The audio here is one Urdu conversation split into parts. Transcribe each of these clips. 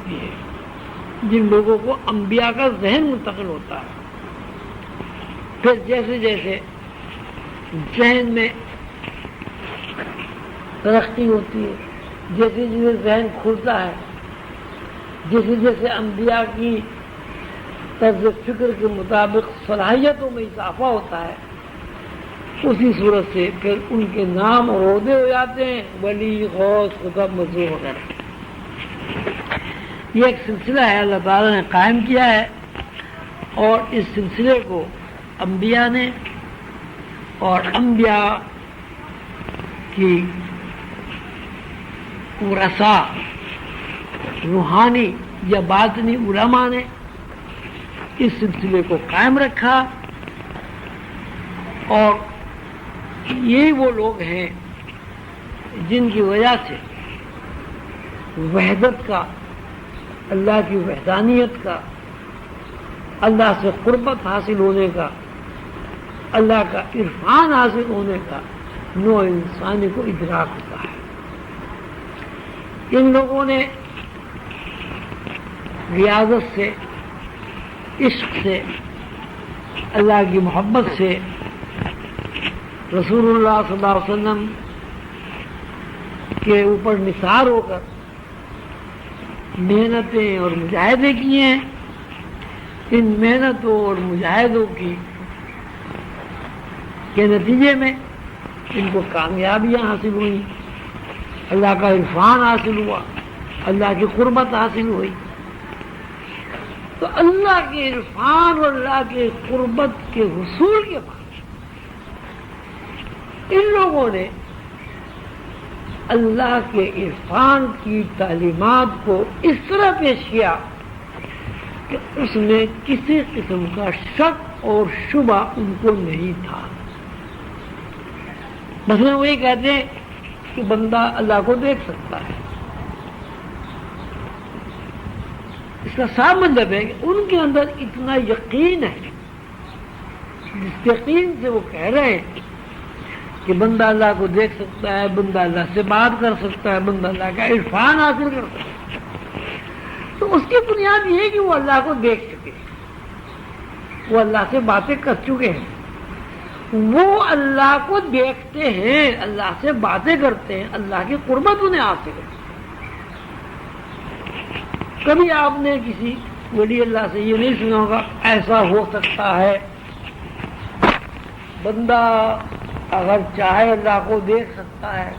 ہوتی ہے، جن لوگوں کو انبیاء کا ذہن منتقل ہوتا ہے۔ پھر جیسے جیسے ذہن میں ترقی ہوتی ہے، جیسے جیسے ذہن کھلتا ہے، جیسے جیسے انبیاء کی طرز فکر کے مطابق صلاحیتوں میں اضافہ ہوتا ہے، اسی صورت سے پھر ان کے نام اور عہدے ہو جاتے ہیں، ولی، غوث، قطب، مظلوم وغیرہ۔ یہ ایک سلسلہ ہے اللہ تعالیٰ نے قائم کیا ہے، اور اس سلسلے کو انبیاء نے اور انبیاء کی ورثاء روحانی یا باطنی علماء نے اس سلسلے کو قائم رکھا، اور یہی وہ لوگ ہیں جن کی وجہ سے وحدت کا، اللہ کی وحدانیت کا، اللہ سے قربت حاصل ہونے کا، اللہ کا عرفان حاصل ہونے کا نوع انسانی کو ادراک ہوتا ہے۔ ان لوگوں نے ریاضت سے، عشق سے، اللہ کی محبت سے، رسول اللہ صلی اللہ علیہ وسلم کے اوپر نثار ہو کر محنتیں اور مجاہدے کیے ہیں۔ ان محنتوں اور مجاہدوں کے نتیجے میں ان کو کامیابیاں حاصل ہوئیں، اللہ کا عرفان حاصل ہوا، اللہ کی قربت حاصل ہوئی۔ تو اللہ کے عرفان اور اللہ کے قربت کے حصول کے بعد ان لوگوں نے اللہ کے عرفان کی تعلیمات کو اس طرح پیش کیا کہ اس میں کسی قسم کا شک اور شبہ ان کو نہیں تھا۔ مثلا وہی کہتے ہیں کہ بندہ اللہ کو دیکھ سکتا ہے، اس کا صاف مطلب ہے کہ ان کے اندر اتنا یقین ہے، جس یقین سے وہ کہہ رہے ہیں کہ بندہ اللہ کو دیکھ سکتا ہے، بندہ اللہ سے بات کر سکتا ہے، بندہ اللہ کا عرفان حاصل کر سکتا ہے، تو اس کی بنیاد یہ ہے کہ وہ اللہ کو دیکھ چکے ہیں، وہ اللہ سے باتیں کر چکے ہیں، وہ اللہ کو دیکھتے ہیں، اللہ سے باتیں کرتے ہیں، اللہ کی قربت انہیں حاصل ہے۔ کبھی آپ نے کسی ولی اللہ سے یہ نہیں سنا ہوگا ایسا ہو سکتا ہے، بندہ اگر چاہے اللہ کو دیکھ سکتا ہے،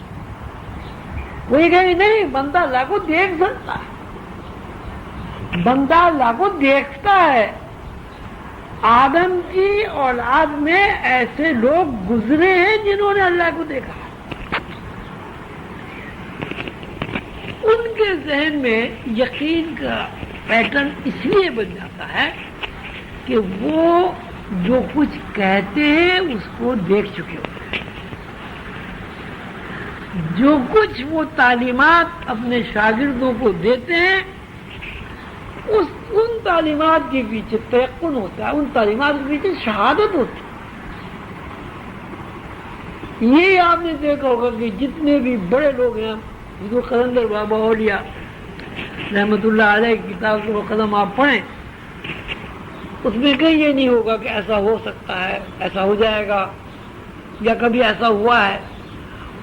وہی کہیں نہیں، بندہ اللہ کو دیکھ سکتا ہے، بندہ اللہ کو دیکھتا ہے۔ آدم کی اولاد میں ایسے لوگ گزرے ہیں جنہوں نے اللہ کو دیکھا، ان کے ذہن میں یقین کا پیٹرن اس لیے بن جاتا ہے کہ وہ جو کچھ کہتے ہیں اس کو دیکھ چکے ہوتے ہیں، جو کچھ وہ تعلیمات اپنے شاگردوں کو دیتے ہیں ان تعلیمات کے پیچھے تیقن ہوتا ہے، ان تعلیمات کے پیچھے شہادت ہوتی ہے۔ یہ آپ نے دیکھا ہوگا کہ جتنے بھی بڑے لوگ ہیں، جو قلندر بابا اولیاء رحمت اللہ علیہ کی کتاب کو قدم آپ پڑھیں، اس میں کہیں یہ نہیں ہوگا کہ ایسا ہو سکتا ہے، ایسا ہو جائے گا، یا کبھی ایسا ہوا ہے۔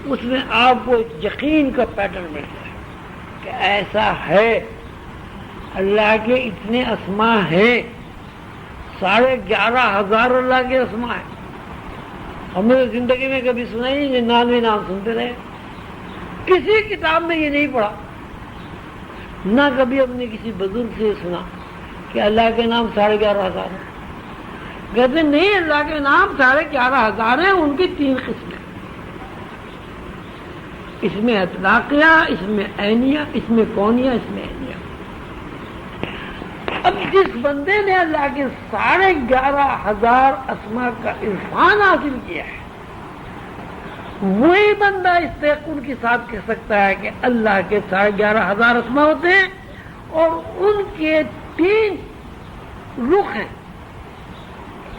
اس میں آپ کو یقین کا پیٹرن ملتا ہے کہ ایسا ہے، اللہ کے اتنے اسماء ہیں، 11,500 اللہ کے اسماء ہیں۔ ہم نے زندگی میں کبھی سنا ہی نہیں، 99 نام سنتے رہے، کسی کتاب میں یہ نہیں پڑھا، نہ کبھی ہم نے کسی بزرگ سے سنا کہ اللہ کے نام 11,500 ہیں۔ کہتے نہیں، اللہ کے نام 11,500 ہیں، ان کی 3 قسمیں، اس میں اطلاقیہ، اس میں عینیہ، اس میں کونیہ، اس میں عینیہ۔ اب جس بندے نے اللہ کے 11,500 اسماء کا عرفان حاصل کیا ہے، وہی بندہ اس تیقن کے ساتھ کہہ سکتا ہے کہ اللہ کے 11,500 اسماء ہوتے ہیں، اور ان کے 3 رخ ہیں،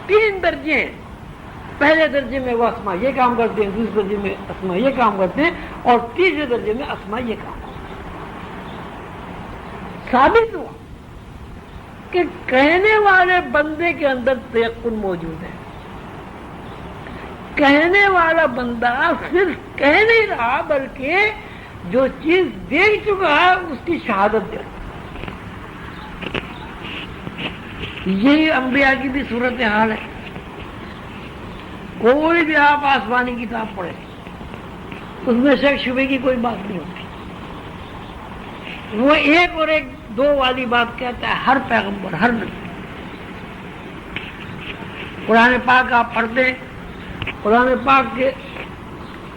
3 درجے ہیں۔ پہلے درجے میں وہ اسماء یہ کام کرتے ہیں، دوسرے درجے میں اسماء یہ کام کرتے ہیں، اور تیسرے درجے میں اسماء یہ کام کرتے ہیں۔ ثابت ہوا کہ کہنے والے بندے کے اندر تیقن موجود ہے. کہنے والا بندہ صرف کہہ نہیں رہا بلکہ جو چیز دیکھ چکا ہے اس کی شہادت دے رہا. یہی انبیاء کی بھی صورت حال ہے. کوئی بھی آپ آسمانی کتاب پڑھیں اس میں شک شبے کی کوئی بات نہیں ہوتی. وہ ایک اور ایک دو والی بات کہتا ہے ہر پیغمبر ہر نبی. قرآن پاک آپ پڑھتے ہیں، قرآن پاک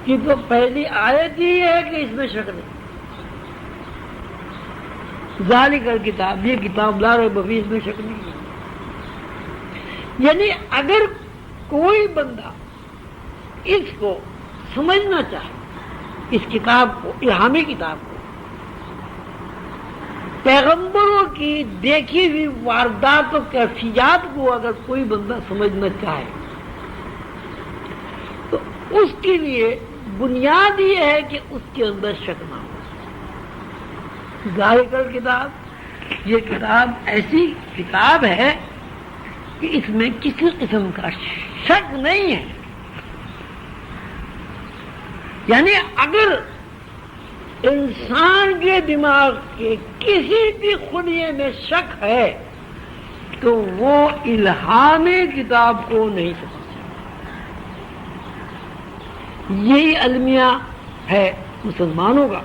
کی تو پہلی آیت ہی ہے کہ اس میں شک نہیں. ذالک الکتاب، یہ کتاب لا ریب فیہ، اس میں شک نہیں ہے. یعنی اگر کوئی بندہ اس کو سمجھنا چاہے، اس کتاب کو، الہامی کتاب کو، پیغمبروں کی دیکھی ہوئی واردات و کیفیات کو اگر کوئی بندہ سمجھنا چاہے تو اس کے لیے بنیاد یہ ہے کہ اس کے اندر شک نہ ہو. ذالک الکتاب، یہ کتاب ایسی کتاب ہے کہ اس میں کسی قسم کا شک نہیں ہے. یعنی اگر انسان کے دماغ کے کسی بھی خلیے میں شک ہے تو وہ الہامی کتاب کو نہیں سمجھ سکتا. یہی المیہ ہے مسلمانوں کا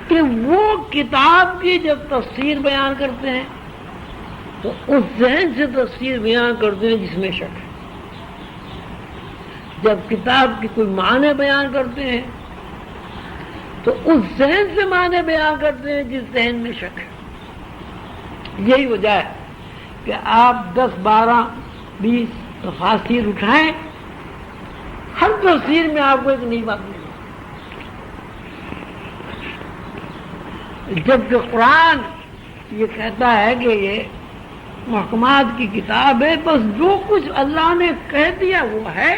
کہ وہ کتاب کی جب تفسیر بیان کرتے ہیں تو اس ذہن سے تفسیر بیان کرتے ہیں جس میں شک ہے. جب کتاب کی کوئی معنی بیان کرتے ہیں تو اس ذہن سے معنی بیان کرتے ہیں جس ذہن میں شک ہے. یہی وجہ ہے کہ آپ 10 12 20 تفاسیر اٹھائیں، ہر تفسیر میں آپ کو ایک نئی بات ملے. جبکہ قرآن یہ کہتا ہے کہ یہ محکمات کی کتاب ہے، بس جو کچھ اللہ نے کہہ دیا وہ ہے.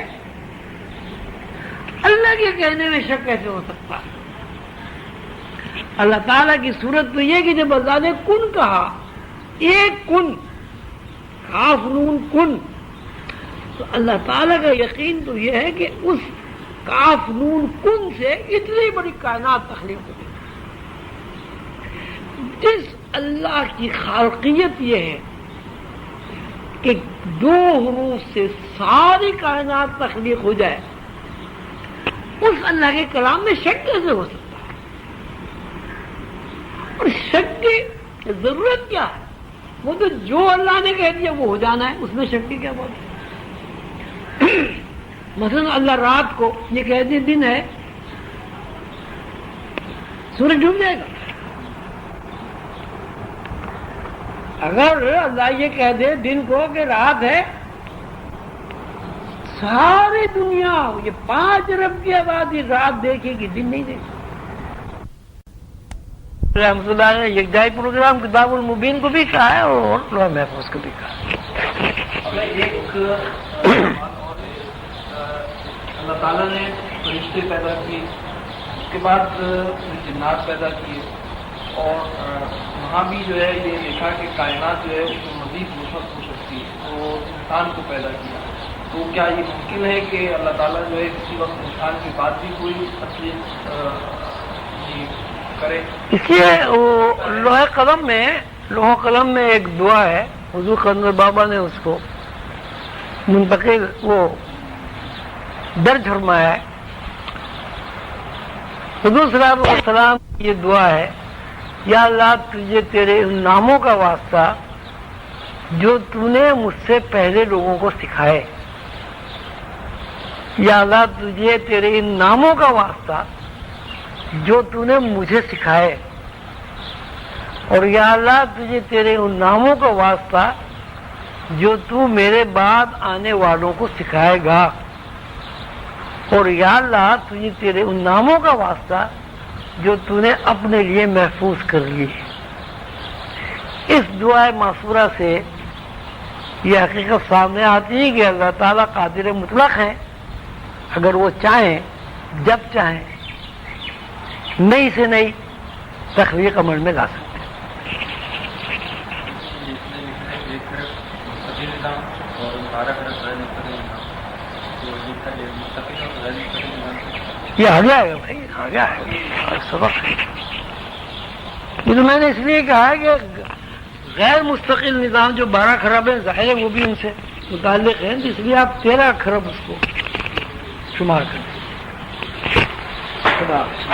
اللہ کے کہنے میں شک کیسے ہو سکتا ہے؟ اللہ تعالیٰ کی صورت تو یہ کہ جب اللہ نے کن کہا، ایک کن، کاف نون کن، تو اللہ تعالیٰ کا یقین تو یہ ہے کہ اس کاف نون کن سے اتنی بڑی کائنات تخلیق ہوئی. جس اللہ کی خالقیت یہ ہے کہ 2 حروف سے ساری کائنات تخلیق ہو جائے، اس اللہ کے کلام میں شک کیسے ہو سکتا ہے؟ اور شک کی ضرورت کیا ہے؟ وہ تو جو اللہ نے کہہ دیا وہ ہو جانا ہے، اس میں شک کی کیا بات ہے؟ مثلا اللہ رات کو یہ کہہ دے دن ہے، سورج ڈوب جائے گا. اگر اللہ یہ کہہ دے دن کو کہ رات ہے، ساری دنیا یہ 5 ارب کی آبادی رات دیکھے گی، دن نہیں دیکھے. رحمۃ اللہ نے یکجائی پروگرام کتاب المبین کو بھی کہا ہے اور لوح محفوظ کو بھی کہا ہے. اللہ تعالیٰ نے فرشتے پیدا کیے، اس کے بعد جنات پیدا کیے، اور وہاں بھی جو ہے یہ دیکھا کہ کائنات جو ہے اس میں مزید وسعت ہو سکتی ہے، اور انسان کو پیدا کیا. تو کیا یہ ممکن ہے کہ اللہ تعالیٰ جو ہے کسی وقت انسان کے بعد بھی کوئی اصلی کرے؟ اس لیے وہ لوح قلم میں ایک دعا ہے، حضور قندر بابا نے اس کو منتقل وہ درج فرمایا ہے. حضور صلی اللہ علیہ وسلم کی یہ دعا ہے، یا اللہ تجھے تیرے ان ناموں کا واسطہ جو تو نے مجھ سے پہلے لوگوں کو سکھائے. یا اللہ تجھے تیرے ان ناموں کا واسطہ جو تو نے مجھے سکھائے، اور یا اللہ تجھے تیرے ان ناموں کا واسطہ جو تو میرے بعد آنے والوں کو سکھائے گا، اور یا اللہ تجھے تیرے ان ناموں کا واسطہ جو تو نے اپنے لیے محفوظ کر لی. اس دعائے معصورہ سے یہ حقیقت سامنے آتی ہے کہ اللہ تعالیٰ قادر مطلق ہیں. اگر وہ چاہیں، جب چاہیں، نہیں سے نہیں تخلیق عمل میں لا سکتے ہیں. یہ آ گیا ہے بھائی، آ گیا ہے سبق ہے. یہ تو میں نے اس لیے کہا ہے کہ غیر مستقل نظام جو 12 خراب ہیں ظاہر ہے وہ بھی ان سے متعلق ہیں، اس لیے آپ 13 خراب اس کو شمار کریں. خدا حافظ.